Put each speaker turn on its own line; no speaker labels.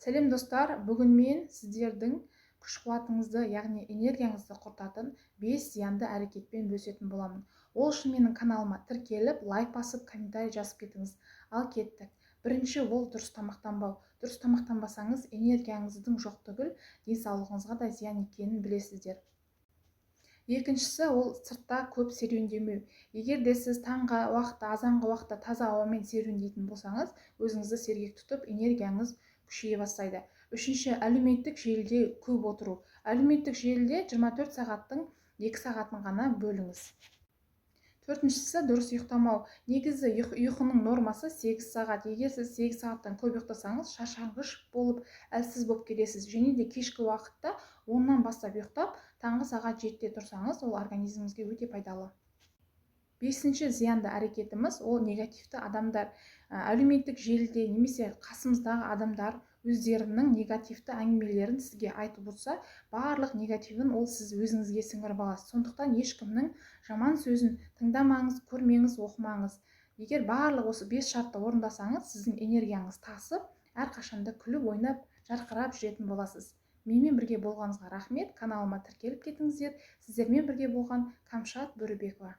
Сәлем достар, бүгін мен сіздердің күш қуатыңызды, яғни энергияңызды құртатын 5 зиянды әрекетпен бөлісетін боламын. Ол үшін менің каналыма тіркеліп, лайк басып, комментарий жазып кетіңіз. Ал кеттік. Бірінші ол дұрыс тамақтанбау. Дұрыс тамақтанбасаңыз, энергияңыздың жоқ түгіл, денсаулығыңызға да зиян екенін білесіздер. Екіншісі ол сыртта көп серуендемеу. Егер де сіз таңғы уақытта, азанғы уақытта таза ауамен серуендейтін болсаңыз, өзіңізді сергек тұтып, энергияңыз күшейе бастайды. Үшінші, әлеуметтік желіде көп отыру. Әлеуметтік желіде 24 сағаттың 2 сағатын ғана бөліңіз. Төртіншісі дұрыс ұйықтамау. Негізі ұйқының нормасы 8 сағат. Егер сіз 8 сағаттан көп ұйықтасаңыз, шаршаңғыш болып, әлсіз болып келесіз. Және де кешкі уақытта 10-нан бастап ұйықтап, таңғы сағат 7-де тұрсаңыз, ол организміңізге өте пайдалы. Бесінші зиянды әрекетіміз ол негативті адамдар. Әлеуметтік желіде немесе қасымыздағы адамдар өздерінің негативті әңгімелерін сізге айтып отырса, барлық негативін ол сіз өзіңізге сіңіріп аласыз. Сондықтан ешкімнің жаман сөзін тыңдамаңыз, көрмеңіз, оқымаңыз. Егер барлық осы 5 шартты орындасаңыз, сіздің энергияңыз тасып, әрқашанда күліп, ойнап, жарқырап жүретін боласыз. Менімен бірге болғаныңызға рахмет. Каналыма тіркеліп кетіңіздер. Сіздермен бірге болған Камшат Бөрібекова.